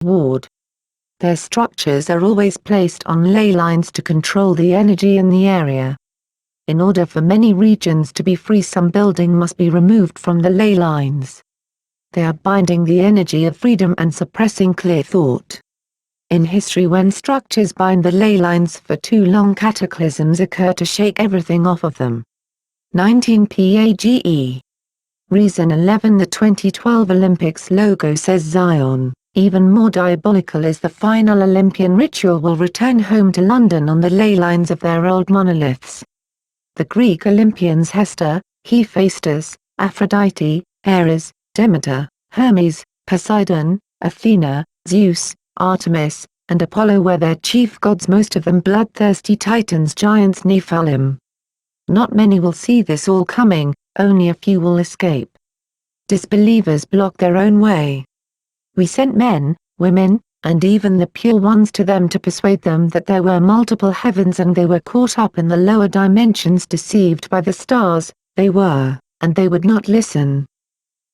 ward. Their structures are always placed on ley lines to control the energy in the area. In order for many regions to be free, some building must be removed from the ley lines. They are binding the energy of freedom and suppressing clear thought. In history, when structures bind the ley lines for too long, cataclysms occur to shake everything off of them. 19 PAGE. Reason 11. The 2012 Olympics logo says Zion. Even more diabolical is the final Olympian ritual will return home to London on the ley lines of their old monoliths. The Greek Olympians Hester, Hephaestus, Aphrodite, Ares, Demeter, Hermes, Poseidon, Athena, Zeus, Artemis, and Apollo were their chief gods, most of them bloodthirsty titans, giants, Nephilim. Not many will see this all coming, only a few will escape. Disbelievers block their own way. We sent men, women, and even the pure ones to them to persuade them that there were multiple heavens, and they were caught up in the lower dimensions, deceived by the stars. They were, and they would not listen.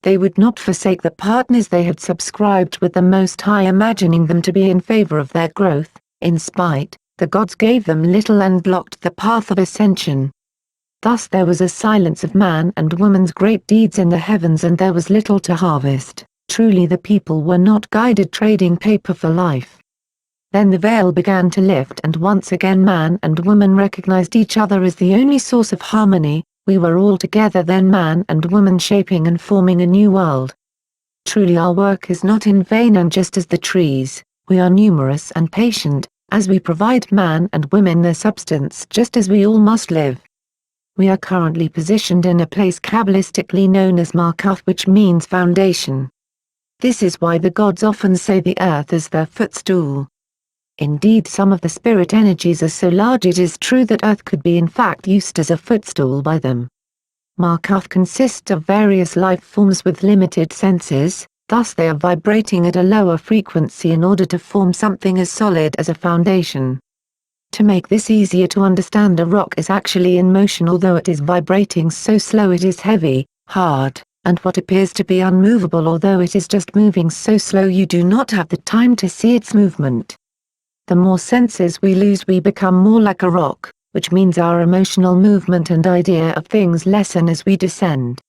They would not forsake the partners they had subscribed with the Most High, imagining them to be in favor of their growth. In spite, the gods gave them little and blocked the path of ascension. Thus there was a silence of man and woman's great deeds in the heavens, and there was little to harvest. Truly the people were not guided, trading paper for life. Then the veil began to lift, and once again man and woman recognized each other as the only source of harmony. We were all together then, man and woman, shaping and forming a new world. Truly our work is not in vain, and just as the trees, we are numerous and patient, as we provide man and women their substance, just as we all must live. We are currently positioned in a place Kabbalistically known as Markuth, which means foundation. This is why the gods often say the earth is their footstool. Indeed, some of the spirit energies are so large it is true that earth could be in fact used as a footstool by them. Markuth consists of various life forms with limited senses, thus they are vibrating at a lower frequency in order to form something as solid as a foundation. To make this easier to understand, a rock is actually in motion, although it is vibrating so slow it is heavy, hard, and what appears to be unmovable, although it is just moving so slow you do not have the time to see its movement. The more senses we lose, we become more like a rock, which means our emotional movement and idea of things lessen as we descend.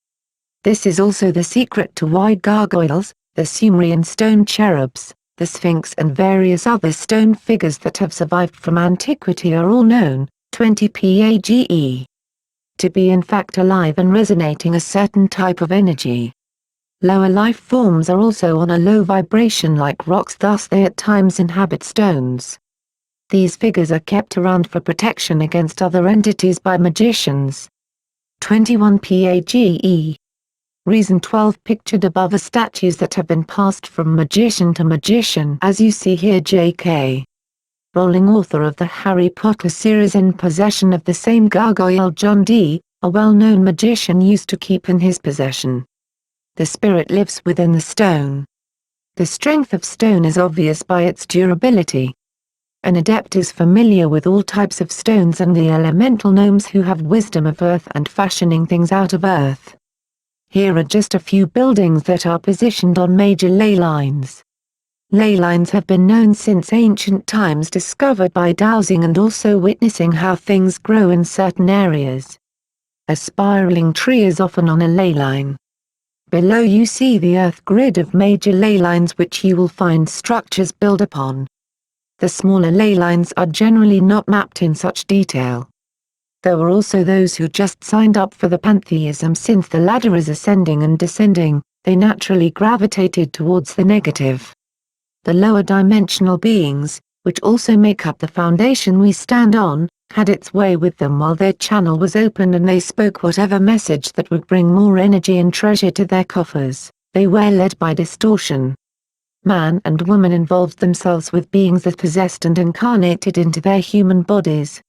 This is also the secret to why gargoyles, the Sumerian stone cherubs, the Sphinx, and various other stone figures that have survived from antiquity are all known, 20 PAGE. To be in fact alive and resonating a certain type of energy. Lower life forms are also on a low vibration like rocks, thus they at times inhabit stones. These figures are kept around for protection against other entities by magicians. 21 PAGE. Reason 12. Pictured above are statues that have been passed from magician to magician, as you see here. J.K. Rowling, author of the Harry Potter series, in possession of the same gargoyle John Dee, a well-known magician used to keep in his possession. The spirit lives within the stone. The strength of stone is obvious by its durability. An adept is familiar with all types of stones and the elemental gnomes who have wisdom of earth and fashioning things out of earth. Here are just a few buildings that are positioned on major ley lines. Ley lines have been known since ancient times, discovered by dowsing and also witnessing how things grow in certain areas. A spiraling tree is often on a ley line. Below you see the earth grid of major ley lines, which you will find structures built upon. The smaller ley lines are generally not mapped in such detail. There were also those who just signed up for the pantheism. Since the ladder is ascending and descending, they naturally gravitated towards the negative. The lower dimensional beings, which also make up the foundation we stand on, had its way with them while their channel was open, and they spoke whatever message that would bring more energy and treasure to their coffers. They were led by distortion. Man and woman involved themselves with beings that possessed and incarnated into their human bodies.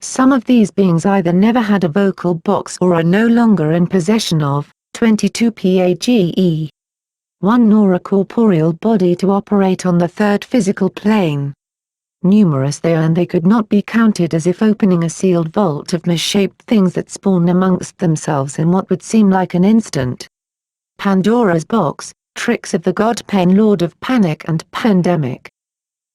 Some of these beings either never had a vocal box or are no longer in possession of 22 PAGE. One nor a corporeal body to operate on the third physical plane. Numerous they are, and they could not be counted, as if opening a sealed vault of misshaped things that spawn amongst themselves in what would seem like an instant. Pandora's box, Tricks of the God Pen, Lord of Panic and Pandemic.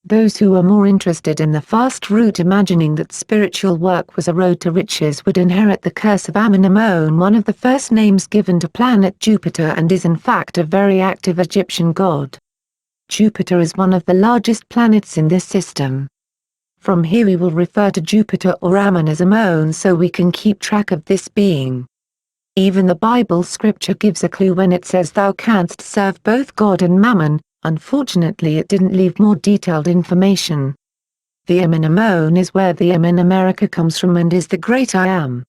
Those who were more interested in the fast route, imagining that spiritual work was a road to riches, would inherit the curse of Amen-Amon, one of the first names given to planet Jupiter, and is in fact a very active Egyptian god. Jupiter is one of the largest planets in this system. From here we will refer to Jupiter or Ammon as Ammon so we can keep track of this being. Even the Bible scripture gives a clue when it says thou canst serve both God and Mammon. Unfortunately it didn't leave more detailed information. The Amen-Amon is where the Amen America comes from and is the great I Am.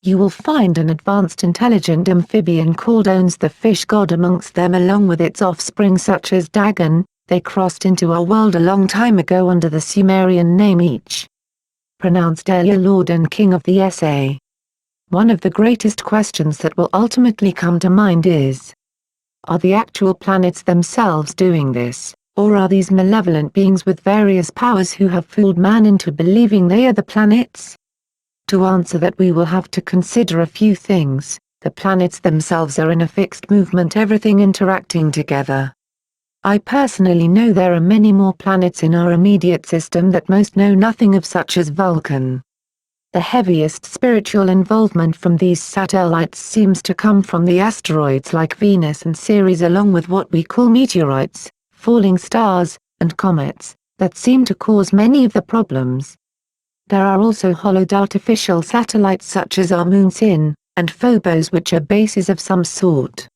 You will find an advanced intelligent amphibian called Ons, the fish god, amongst them, along with its offspring such as Dagon. They crossed into our world a long time ago under the Sumerian name Each. Pronounced Ea, Lord and King of the SA. One of the greatest questions that will ultimately come to mind is, are the actual planets themselves doing this, or are these malevolent beings with various powers who have fooled man into believing they are the planets? To answer that we will have to consider a few things. The planets themselves are in a fixed movement, everything interacting together. I personally know there are many more planets in our immediate system that most know nothing of, such as Vulcan. The heaviest spiritual involvement from these satellites seems to come from the asteroids like Venus and Ceres, along with what we call meteorites, falling stars, and comets, that seem to cause many of the problems. There are also hollowed artificial satellites such as our moon Sin, and Phobos, which are bases of some sort.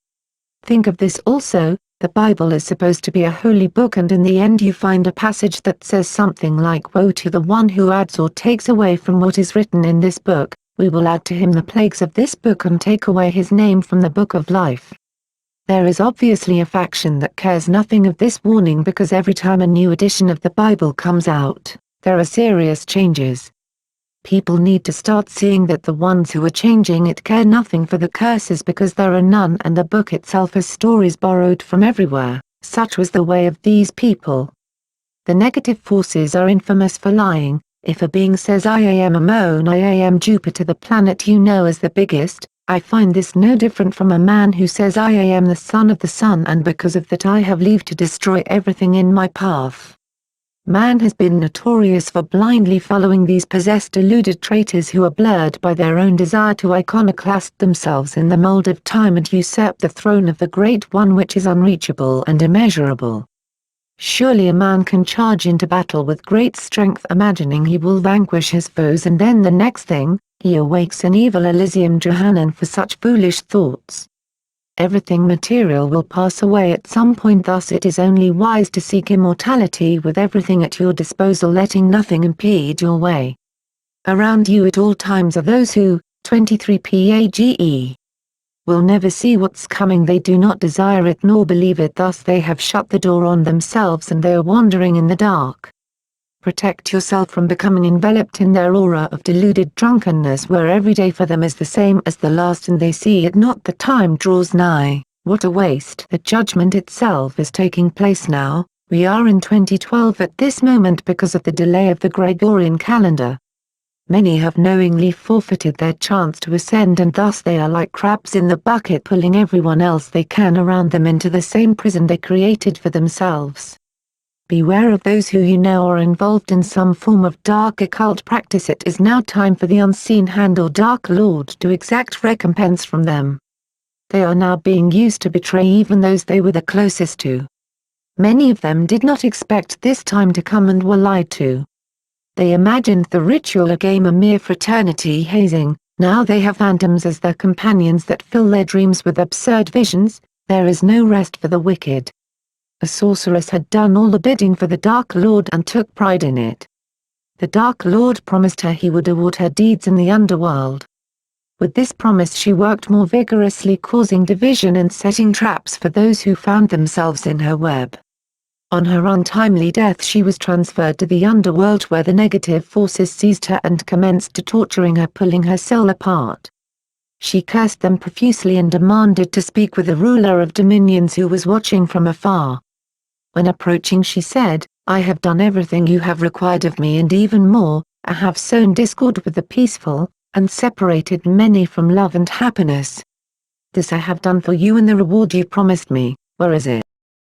Think of this also. The Bible is supposed to be a holy book, and in the end you find a passage that says something like, woe to the one who adds or takes away from what is written in this book, we will add to him the plagues of this book and take away his name from the book of life. There is obviously a faction that cares nothing of this warning, because every time a new edition of the Bible comes out, there are serious changes. People need to start seeing that the ones who are changing it care nothing for the curses, because there are none, and the book itself has stories borrowed from everywhere. Such was the way of these people. The negative forces are infamous for lying. If a being says I am Ammon, I am Jupiter, the planet you know as the biggest, I find this no different from a man who says I am the son of the sun, and because of that I have leave to destroy everything in my path. Man has been notorious for blindly following these possessed, deluded traitors who are blurred by their own desire to iconoclast themselves in the mold of time and usurp the throne of the Great One, which is unreachable and immeasurable. Surely a man can charge into battle with great strength, imagining he will vanquish his foes, and then the next thing, he awakes in evil Elysium Johanan for such foolish thoughts. Everything material will pass away at some point, thus it is only wise to seek immortality with everything at your disposal, letting nothing impede your way. Around you at all times are those who, 23 Page, will never see what's coming. They do not desire it nor believe it, thus they have shut the door on themselves and they are wandering in the dark. Protect yourself from becoming enveloped in their aura of deluded drunkenness, where every day for them is the same as the last and they see it not. The time draws nigh. What a waste! The judgment itself is taking place now. We are in 2012 at this moment because of the delay of the Gregorian calendar. Many have knowingly forfeited their chance to ascend, and thus they are like crabs in the bucket, pulling everyone else they can around them into the same prison they created for themselves. Beware of those who you know are involved in some form of dark occult practice. It is now time for the unseen hand or Dark Lord to exact recompense from them. They are now being used to betray even those they were the closest to. Many of them did not expect this time to come and were lied to. They imagined the ritual a game, a mere fraternity hazing. Now they have phantoms as their companions that fill their dreams with absurd visions. There is no rest for the wicked. A sorceress had done all the bidding for the Dark Lord and took pride in it. The Dark Lord promised her he would award her deeds in the underworld. With this promise she worked more vigorously, causing division and setting traps for those who found themselves in her web. On her untimely death she was transferred to the underworld, where the negative forces seized her and commenced to torturing her, pulling her soul apart. She cursed them profusely and demanded to speak with the ruler of dominions, who was watching from afar. When approaching she said, I have done everything you have required of me and even more. I have sown discord with the peaceful, and separated many from love and happiness. This I have done for you in the reward you promised me. Where is it?